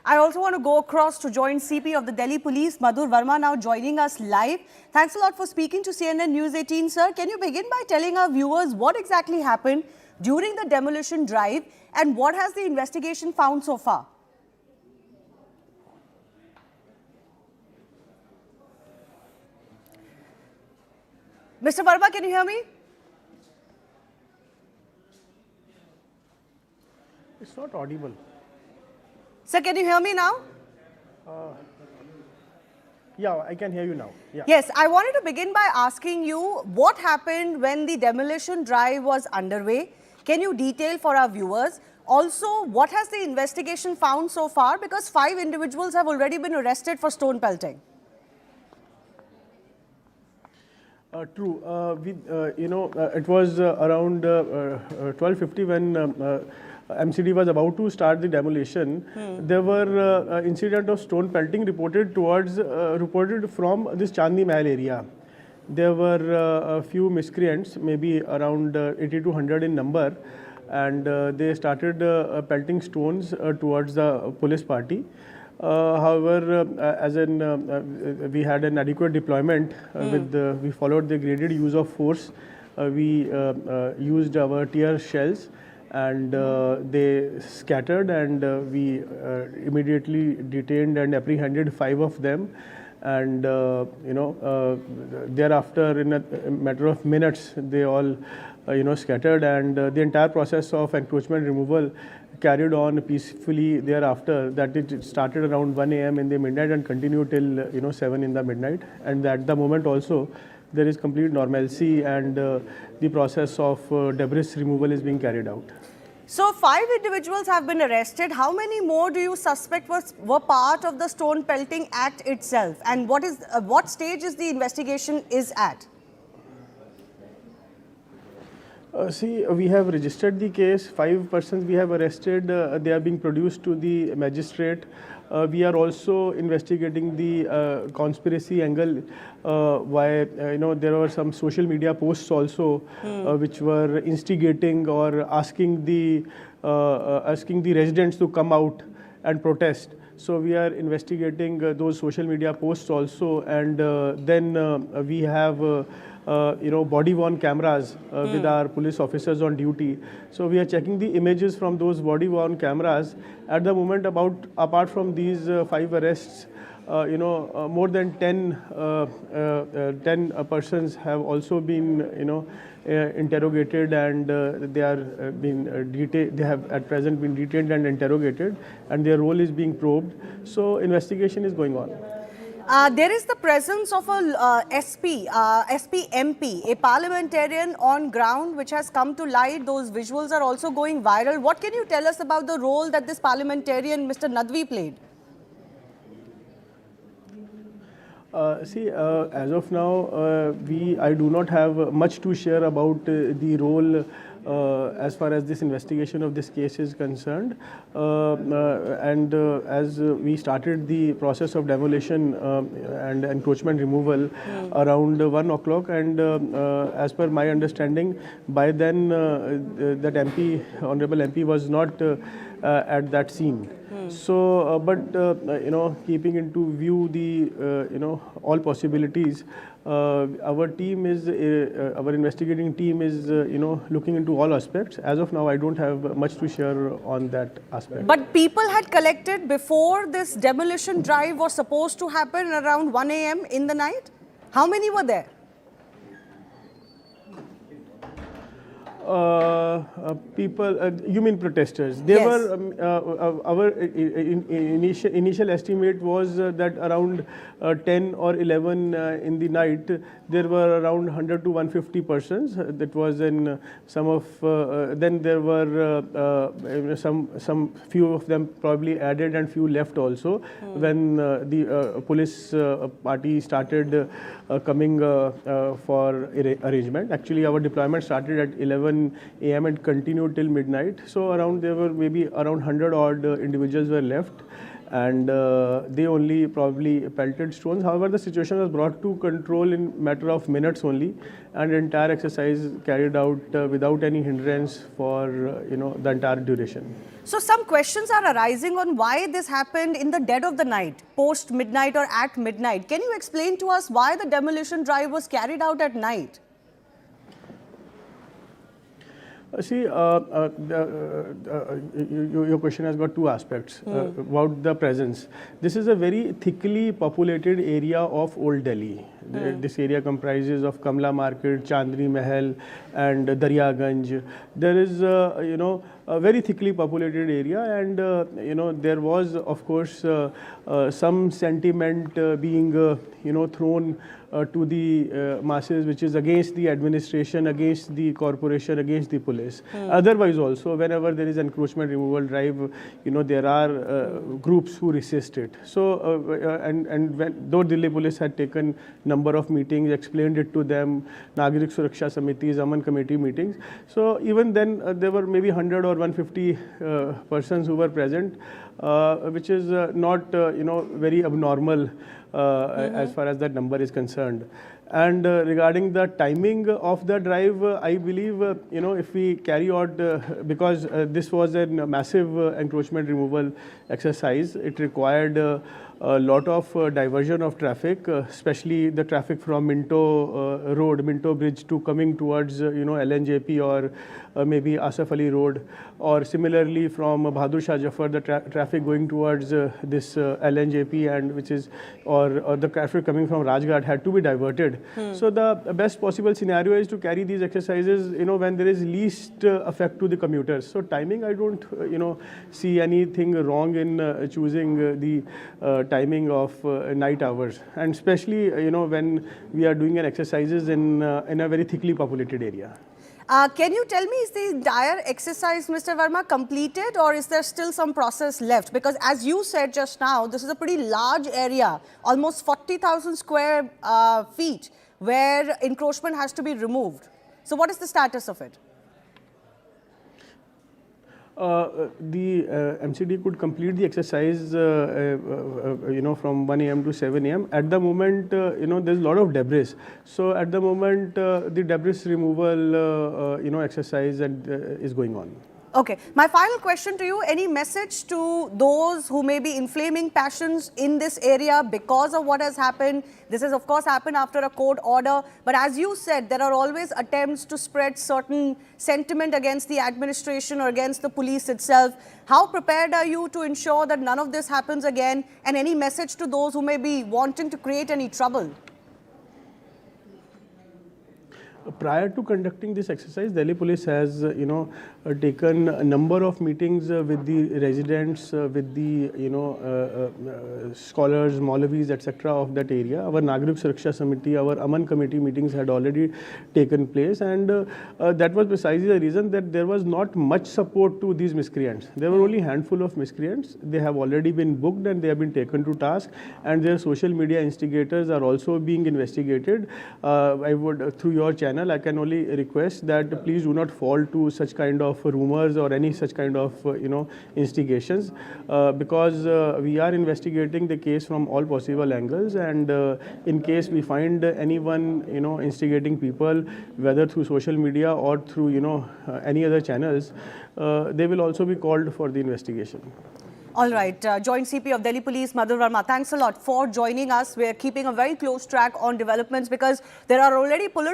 I also want to go across to join CP of the Delhi Police, Madhur Verma, now joining us live. Thanks a lot for speaking to CNN News 18, sir. Can you begin by telling our viewers what exactly happened during the demolition drive and what has the investigation found so far? Mr. Verma, can you hear me? It's not audible. Sir, can you hear me now? Yeah, I can hear you now. Yeah. Yes, I wanted to begin by asking you what happened when the demolition drive was underway. Can you detail for our viewers? Also, what has the investigation found so far? Because 5 individuals have already been arrested for stone pelting. True. It was around 12:50 when MCD was about to start the demolition. There were incident of stone pelting reported from this Chandni Mahal area. There were a few miscreants, maybe around 80 to 100 in number, and they started pelting stones towards the police party. However, we had an adequate deployment. We followed the graded use of force. We used our tear shells, and they scattered, and we immediately detained and apprehended 5 of them. And thereafter, in a matter of minutes, they all scattered, and the entire process of encroachment removal carried on peacefully thereafter. That it started around 1 a.m. in the midnight and continued till 7 in the midnight. And at the moment also, there is complete normalcy, and the process of debris removal is being carried out. So 5 individuals have been arrested. How many more do you suspect were part of the stone pelting act itself? And what stage is the investigation is at? We have registered the case. 5 persons we have arrested. They are being produced to the magistrate. We are also investigating the conspiracy angle. Why there were some social media posts also which were instigating or asking the residents to come out and protest. So we are investigating those social media posts also, and then we have body-worn cameras with our police officers on duty. So we are checking the images from those body-worn cameras. At the moment, apart from these 5 arrests, more than 10 persons have also been interrogated, and they have at present been detained and interrogated, and their role is being probed. So investigation is going on. There is the presence of a SP MP, a parliamentarian on ground, which has come to light. Those visuals are also going viral. What can you tell us about the role that this parliamentarian, Mr. Nadvi, played? As of now, I do not have much to share about the role as far as this investigation of this case is concerned. As we started the process of demolition and encroachment removal around 1 o'clock, and as per my understanding, by then that Honorable MP was not at that scene. So, keeping into view the all possibilities, our team is our investigating team is looking into all aspects. As of now, I don't have much to share on that aspect. But people had collected before this demolition drive was supposed to happen around 1 a.m. in the night. How many were there? People, you mean protesters? There were our initial estimate was that around 10 or 11 in the night there were around 100 to 150 persons. That was in some of. Then there were some few of them probably added and few left also when the police party started coming for arrangement. Actually, our deployment started at 11 11 a.m. and continued till midnight. So around there were maybe around 100 odd individuals were left, and they only probably pelted stones. However, the situation was brought to control in matter of minutes only, and the entire exercise carried out without any hindrance for the entire duration. So some questions are arising on why this happened in the dead of the night, post midnight or at midnight. Can you explain to us why the demolition drive was carried out at night? See, your question has got two aspects about the presence. This is a very thickly populated area of Old Delhi. This area comprises of Kamla Market, Chandni Mahal, and Daryaganj. There is, a very thickly populated area, and there was, of course, some sentiment being, thrown to the masses, which is against the administration, against the corporation, against the police. Otherwise also, whenever there is encroachment removal drive, there are groups who resist it. So, though Delhi police had taken number of meetings, explained it to them, Nagarik Suraksha Samitis, Aman Committee meetings. So even then, there were maybe 100 or 150 persons who were present, which is not, very abnormal as far as that number is concerned. And regarding the timing of the drive, I believe, if we carry out, because this was a massive encroachment removal exercise, it required a lot of diversion of traffic, especially the traffic from Minto Road, Minto Bridge to coming towards, LNJP or maybe Asaf Ali Road, or similarly from Bahadur Shah Jafar, the traffic going towards this LNJP, and which is, or the traffic coming from Rajghat had to be diverted. So the best possible scenario is to carry these exercises, when there is least effect to the commuters. So timing, I don't, see anything wrong in choosing the timing of night hours, and especially, when we are doing an exercises in a very thickly populated area. Can you tell me, is the entire exercise, Mr. Verma, completed, or is there still some process left? Because as you said just now, this is a pretty large area, almost 40,000 square feet, where encroachment has to be removed. So what is the status of it? The MCD could complete the exercise, from 1 a.m. to 7 a.m. At the moment, there's a lot of debris. So at the moment, the debris removal, exercise is going on. Okay. My final question to you, any message to those who may be inflaming passions in this area because of what has happened? This has, of course, happened after a court order. But as you said, there are always attempts to spread certain sentiment against the administration or against the police itself. How prepared are you to ensure that none of this happens again? And any message to those who may be wanting to create any trouble? Prior to conducting this exercise, Delhi police has, taken a number of meetings with the residents, with the, scholars, Maulavis, etc. of that area. Our Nagarik Suraksha Samiti, our Aman Committee meetings had already taken place, and that was precisely the reason that there was not much support to these miscreants. There were only a handful of miscreants. They have already been booked and they have been taken to task, and their social media instigators are also being investigated. I would, through your channel, I can only request that please do not fall to such kind of rumors or any such kind of instigations, because we are investigating the case from all possible angles, and in case we find anyone instigating people, whether through social media or through any other channels, they will also be called for the investigation. All right, Joint CP of Delhi Police, Madhur Verma, thanks a lot for joining us. We're keeping a very close track on developments because there are already political